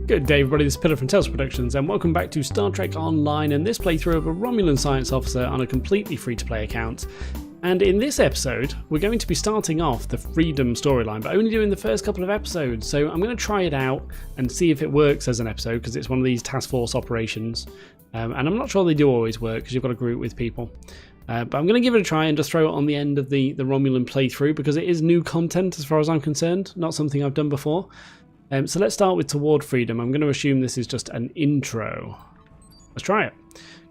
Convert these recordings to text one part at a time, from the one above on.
Good day everybody, this is Pillar from Tales Productions and welcome back to Star Trek Online and this playthrough of a Romulan Science Officer on a completely free-to-play account. And in this episode, we're going to be starting off the Freedom storyline, but only doing the first couple of episodes. So I'm going to try it out and see if it works as an episode, because it's one of these task force operations. And I'm not sure they do always work, because you've got to group with people. But I'm going to give it a try and just throw it on the end of the Romulan playthrough, because it is new content as far as I'm concerned, not something I've done before. So let's start with Toward Freedom. I'm going to assume this is just an intro. Let's try it.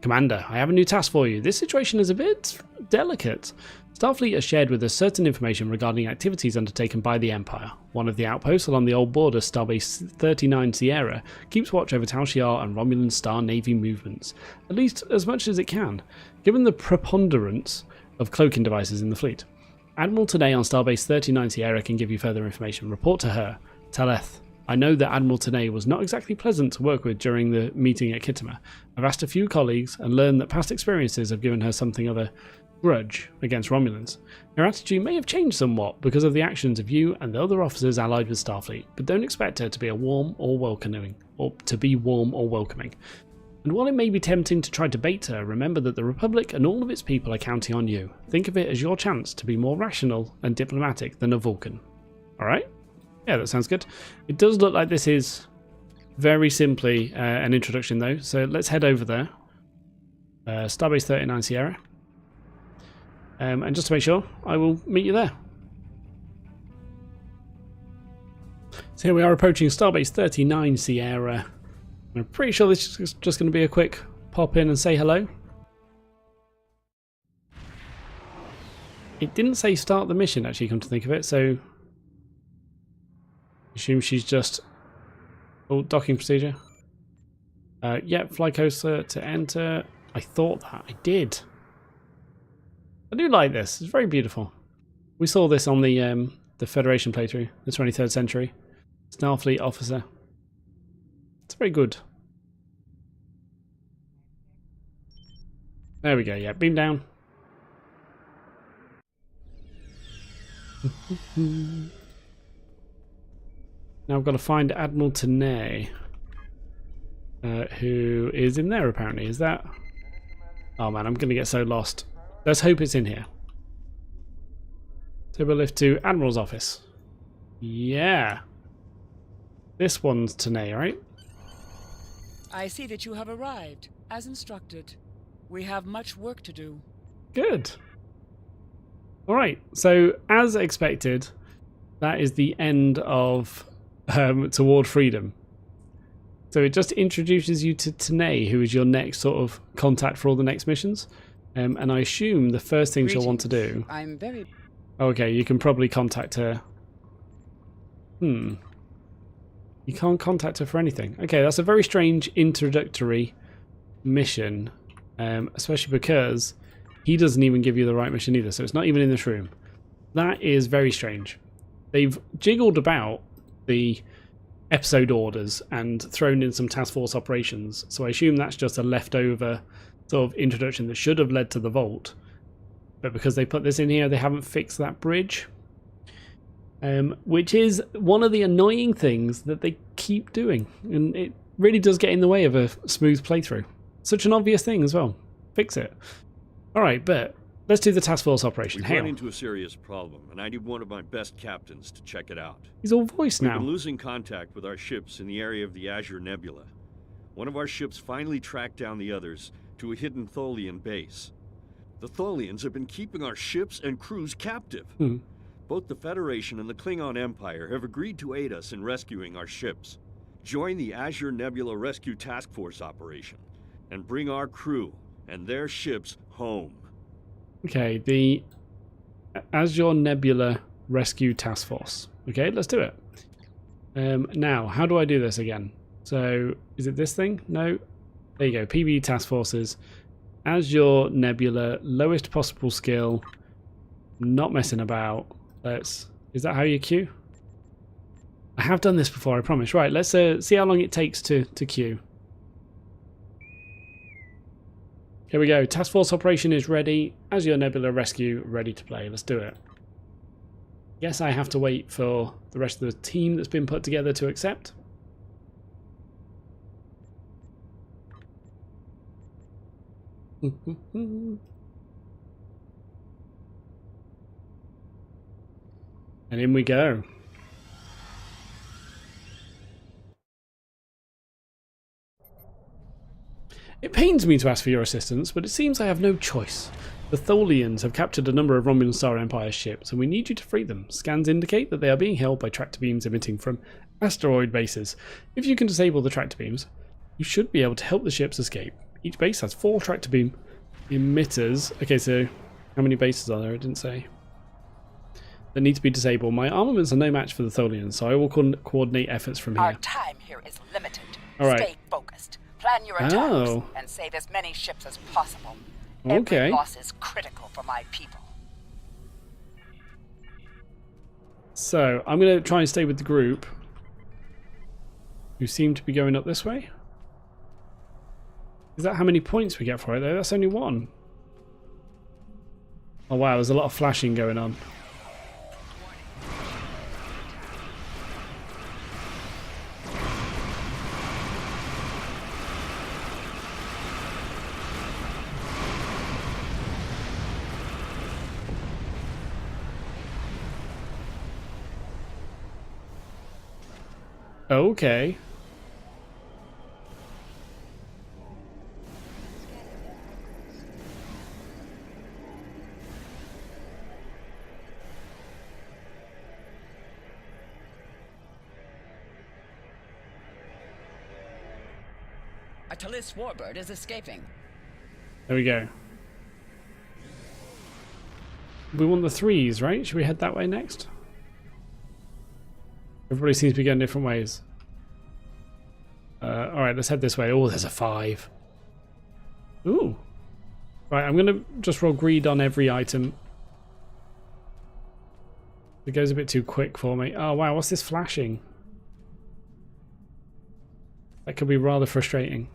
Commander, I have a new task for you. This situation is a bit delicate. Starfleet has shared with us certain information regarding activities undertaken by the Empire. One of the outposts along the old border, Starbase 39 Sierra, keeps watch over Tal Shiar and Romulan Star Navy movements, at least as much as it can, given the preponderance of cloaking devices in the fleet. Admiral Tanay on Starbase 39 Sierra can give you further information. Report to her. Taleth. I know that Admiral Tanay was not exactly pleasant to work with during the meeting at Khitomer. I've asked a few colleagues and learned that past experiences have given her something of a grudge against Romulans. Her attitude may have changed somewhat because of the actions of you and the other officers allied with Starfleet, but don't expect her to be warm or welcoming. And while it may be tempting to try to bait her, remember that the Republic and all of its people are counting on you. Think of it as your chance to be more rational and diplomatic than a Vulcan. Alright? Yeah, that sounds good. It does look like this is very simply an introduction though, so let's head over there. Starbase 39 Sierra. And just to make sure, I will meet you there. So here we are approaching Starbase 39 Sierra. I'm pretty sure this is just going to be a quick pop in and say hello. It didn't say start the mission actually, come to think of it, so assume she's just... Oh, docking procedure. Yep, fly coaster to enter. I thought that. I did. I do like this. It's very beautiful. We saw this on the Federation playthrough, the 23rd century. Starfleet officer. It's very good. There we go. Yeah, beam down. Now I've got to find Admiral Tanay, who is in there apparently. Is that... Oh man, I'm going to get so lost. Let's hope it's in here. Turbo lift to Admiral's office. Yeah. This one's Tanay, right? I see that you have arrived, as instructed. We have much work to do. Good. Alright, so as expected, that is the end of... Toward Freedom. So it just introduces you to Tanay, who is your next sort of contact for all the next missions. And I assume the first thing she'll want to do... I'm very... Okay, you can probably contact her. You can't contact her for anything. Okay, that's a very strange introductory mission. Especially because he doesn't even give you the right mission either. So it's not even in this room. That is very strange. They've jiggled about the episode orders and thrown in some task force operations, so I assume that's just a leftover sort of introduction that should have led to the vault, but because they put this in here they haven't fixed that bridge, which is one of the annoying things that they keep doing, and it really does get in the way of a smooth playthrough. Such an obvious thing as well. Fix it. Alright, but let's do the task force operation. We've run into a serious problem, and I need one of my best captains to check it out. He's all voice now. We've been losing contact with our ships in the area of the Azure Nebula. One of our ships finally tracked down the others to a hidden Tholian base. The Tholians have been keeping our ships and crews captive. Both the Federation and the Klingon Empire have agreed to aid us in rescuing our ships. Join the Azure Nebula Rescue Task Force operation, and bring our crew and their ships home. Okay, the Azure Nebula Rescue Task Force. Okay, let's do it. Now, how do I do this again? So, is it this thing? No. There you go, PB Task Forces. Azure Nebula, lowest possible skill. Not messing about. Let's... Is that how you queue? I have done this before, I promise. Right, let's see how long it takes to queue. Here we go. Task Force operation is ready. Azure Nebula Rescue ready to play. Let's do it. Guess I have to wait for the rest of the team that's been put together to accept. And in we go. It pains me to ask for your assistance, but it seems I have no choice. The Tholians have captured a number of Romulan Star Empire ships, and we need you to free them. Scans indicate that they are being held by tractor beams emitting from asteroid bases. If you can disable the tractor beams, you should be able to help the ships escape. Each base has 4 tractor beam emitters. Okay, so how many bases are there? I didn't say. That need to be disabled. My armaments are no match for the Tholians, so I will coordinate efforts from here. Our time here is limited. All right. Stay focused. Plan your attacks and save as many ships as possible. Okay. Every loss is critical for my people. So I'm going to try and stay with the group, who seem to be going up this way. Is that how many points we get for it though? That's only 1. Oh wow, there's a lot of flashing going on. Okay. A Talis warbird is escaping. There we go. We want the 3s, right? Should we head that way next? Everybody seems to be going different ways. Alright, let's head this way. Oh, there's a 5. Ooh. Right, I'm going to just roll greed on every item. It goes a bit too quick for me. Oh, wow, what's this flashing? That could be rather frustrating.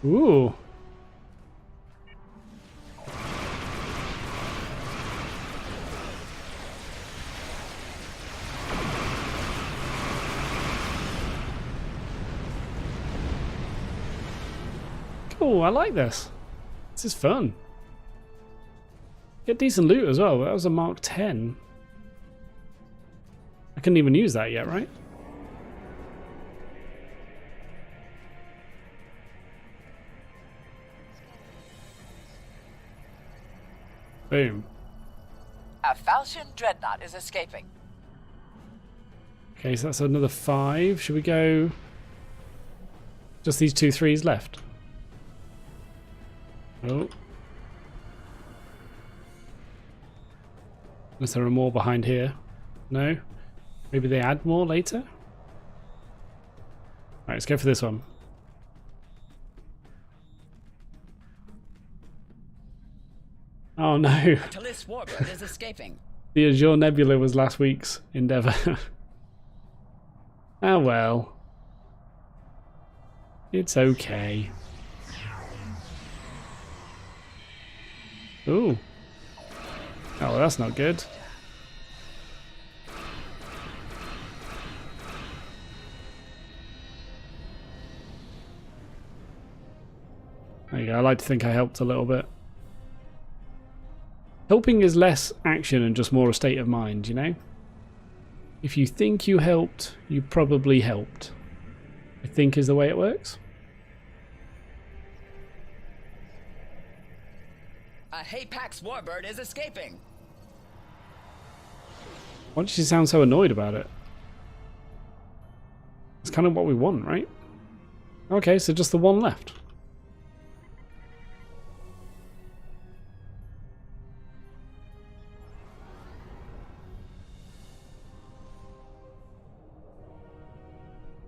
Ooh. Cool, I like this. This is fun. Get decent loot as well. That was a Mark 10. I couldn't even use that yet, right? Boom. A Falchion dreadnought is escaping. Okay, so that's another 5. Should we go... Just these 2 3s left? Oh. Unless there are more behind here. No? Maybe they add more later? Alright, let's go for this one. Oh no. A Talis warbird is escaping. The Azure Nebula was last week's endeavour. Oh well. It's okay. Ooh. Oh, well, that's not good. There you go. I like to think I helped a little bit. Helping is less action and just more a state of mind, you know? If you think you helped, you probably helped. I think is the way it works. A Haypax warbird is escaping. Why does she sound so annoyed about it? It's kind of what we want, right? Okay, so just the one left.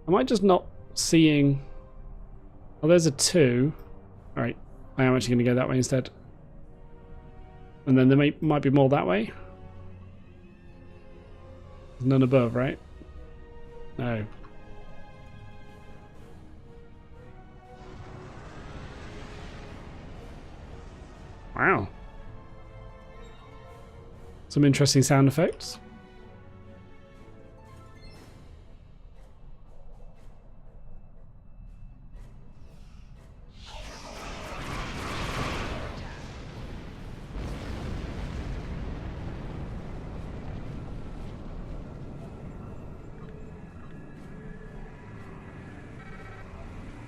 Am I just not seeing... Oh, there's a 2. Alright, I am actually going to go that way instead. And then there might be more that way. There's none above, right? No. Wow. Some interesting sound effects.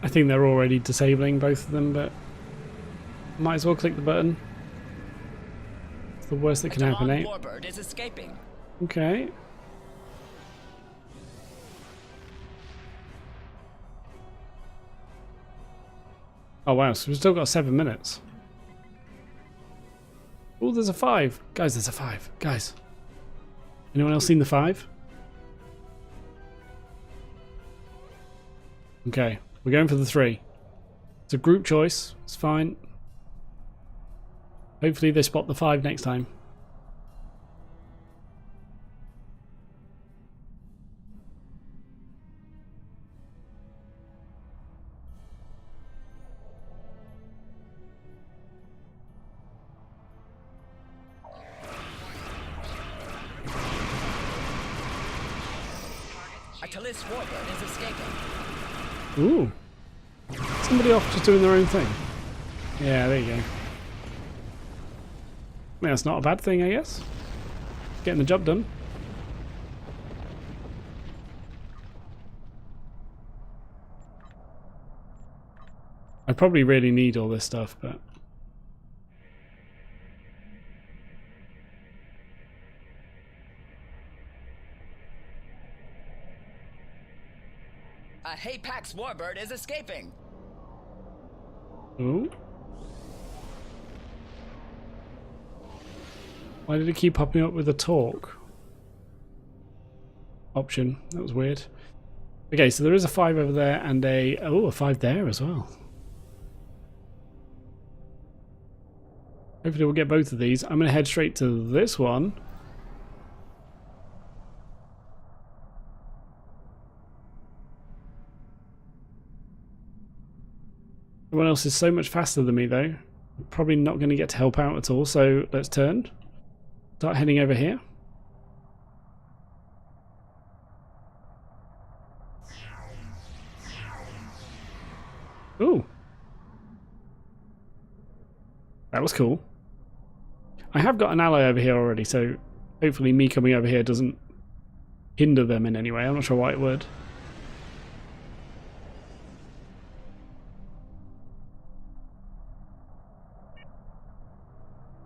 I think they're already disabling both of them, but might as well click the button. It's the worst that can happen, eh? Warbird is escaping. Okay. Oh wow, so we've still got 7 minutes. Oh, there's a 5. Guys, there's a 5. Guys. Anyone else seen the 5? Okay, we're going for the 3. It's a group choice. It's fine. Hopefully they spot the 5 next time. This warbird is escaping. Ooh. Somebody off just doing their own thing. Yeah, there you go. I mean, that's not a bad thing, I guess. Getting the job done. I probably really need all this stuff, but... A Haypax warbird is escaping. Ooh. Why did it keep popping up with a talk option? That was weird. Okay, so there is a 5 over there and a... Oh, a 5 there as well. Hopefully we'll get both of these. I'm going to head straight to this one. Everyone else is so much faster than me though. Probably not going to get to help out at all, so let's turn. Start heading over here. Ooh. That was cool. I have got an ally over here already, so hopefully me coming over here doesn't hinder them in any way. I'm not sure why it would.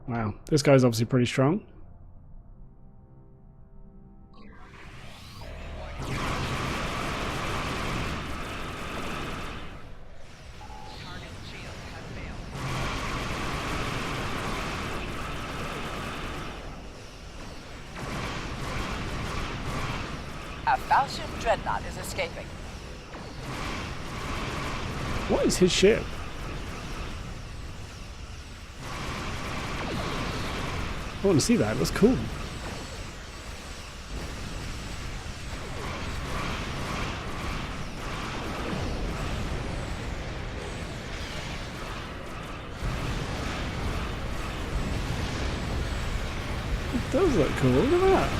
Wow, this guy's obviously pretty strong. A Falchion dreadnought is escaping. What is his ship? I want to see that. That's cool. It does look cool. Look at that.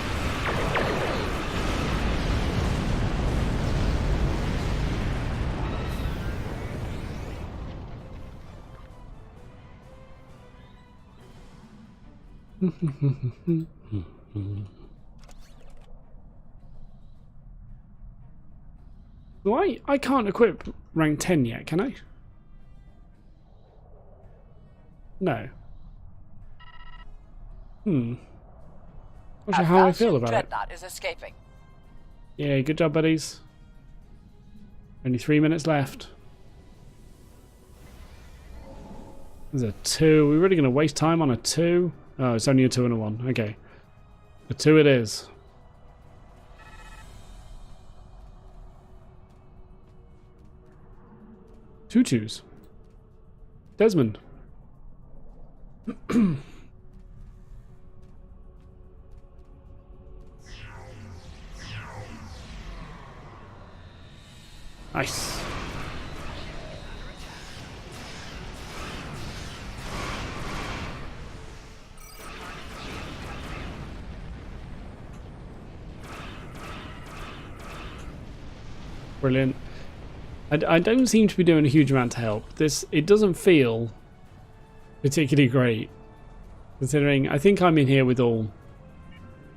Why? I can't equip rank 10 yet, can I? No. Not sure how I feel about it. Dreadnought is escaping. Yeah, good job, buddies. Only 3 minutes left. There's a 2. We're really going to waste time on a 2? Oh, it's only a 2 and a 1. Okay. A 2 it is. Two 2s. Desmond. Nice. Brilliant. I don't seem to be doing a huge amount to help. It doesn't feel particularly great, considering I think I'm in here with all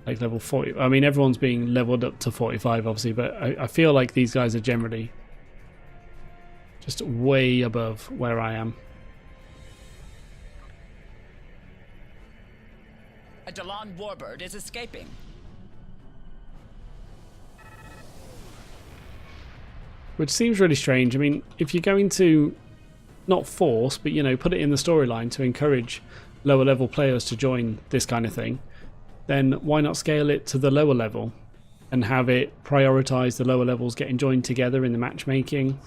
like level 40. I mean, everyone's being leveled up to 45, obviously, but I feel like these guys are generally just way above where I am. A Dalan warbird is escaping. Which seems really strange. I mean, if you're going to not force, but, you know, put it in the storyline to encourage lower level players to join this kind of thing, then why not scale it to the lower level and have it prioritize the lower levels getting joined together in the matchmaking,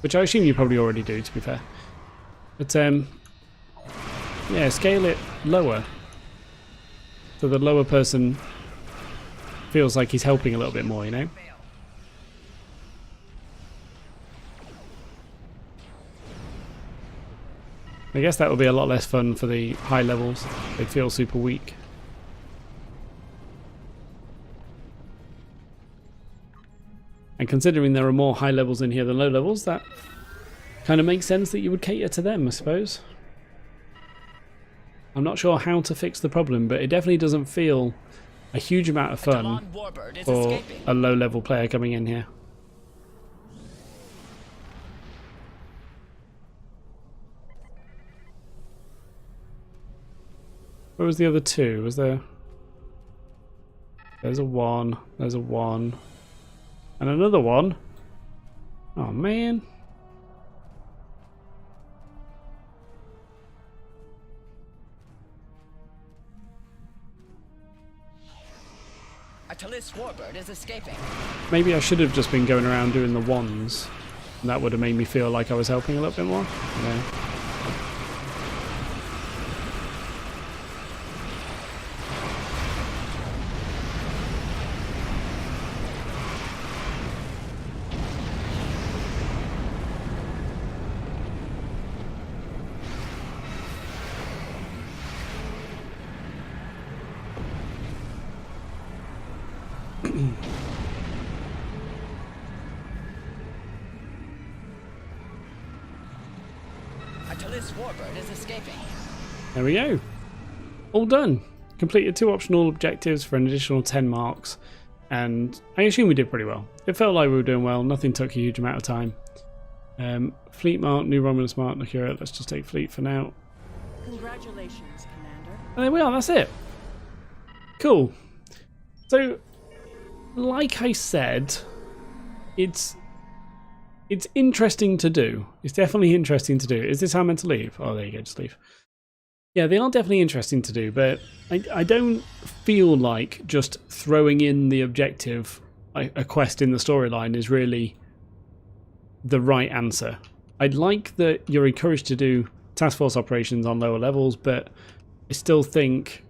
which I assume you probably already do, to be fair. But yeah, scale it lower so the lower person feels like he's helping a little bit more, you know? I guess that would be a lot less fun for the high levels. They feel super weak. And considering there are more high levels in here than low levels, that kind of makes sense that you would cater to them, I suppose. I'm not sure how to fix the problem, but it definitely doesn't feel a huge amount of fun for a low level player coming in here. Where was the other two? Was there... There's a 1, there's a 1, and another 1. Oh man. A Talis warbird is escaping. Maybe I should have just been going around doing the 1s. And that would have made me feel like I was helping a little bit more. Yeah. A Talis warbird is escaping. There we go. All done. Completed 2 optional objectives for an additional 10 marks. And I assume we did pretty well. It felt like we were doing well. Nothing took a huge amount of time. Fleet mark, new Romulan smart, accurate. Let's just take fleet for now. Congratulations, Commander. And there we are. That's it. Cool. So, like I said, it's interesting to do. It's definitely interesting to do. Is this how I'm meant to leave? Oh, there you go, just leave. Yeah, they are definitely interesting to do, but I don't feel like just throwing in the objective, a quest in the storyline, is really the right answer. I'd like that you're encouraged to do task force operations on lower levels, but I still think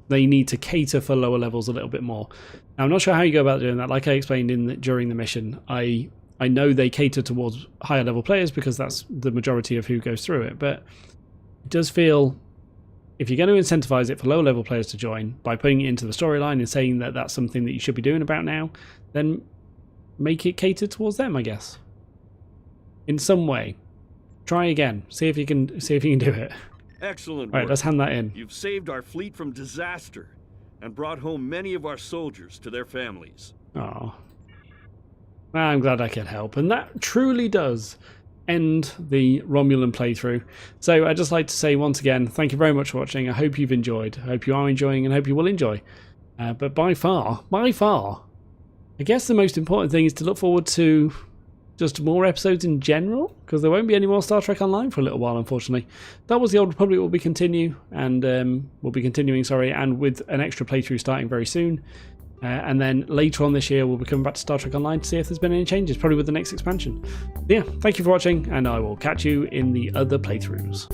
they need to cater for lower levels a little bit more. Now, I'm not sure how you go about doing that. Like I explained during the mission, I know they cater towards higher level players because that's the majority of who goes through it, but it does feel, if you're going to incentivize it for lower level players to join by putting it into the storyline and saying that that's something that you should be doing about now, then make it cater towards them, I guess. In some way. Try again. See if you can do it. Excellent work. All right, let's hand that in. You've saved our fleet from disaster and brought home many of our soldiers to their families. Oh. Well, I'm glad I could help, and that truly does end the Romulan playthrough. So I'd just like to say once again, thank you very much for watching. I hope you've enjoyed. I hope you are enjoying, and I hope you will enjoy. But by far, I guess the most important thing is to look forward to just more episodes in general, because there won't be any more Star Trek Online for a little while, unfortunately. That Was the Old Republic will be continuing, and and with an extra playthrough starting very soon. And then later on this year, we'll be coming back to Star Trek Online to see if there's been any changes, probably with the next expansion. Yeah, thank you for watching, and I will catch you in the other playthroughs.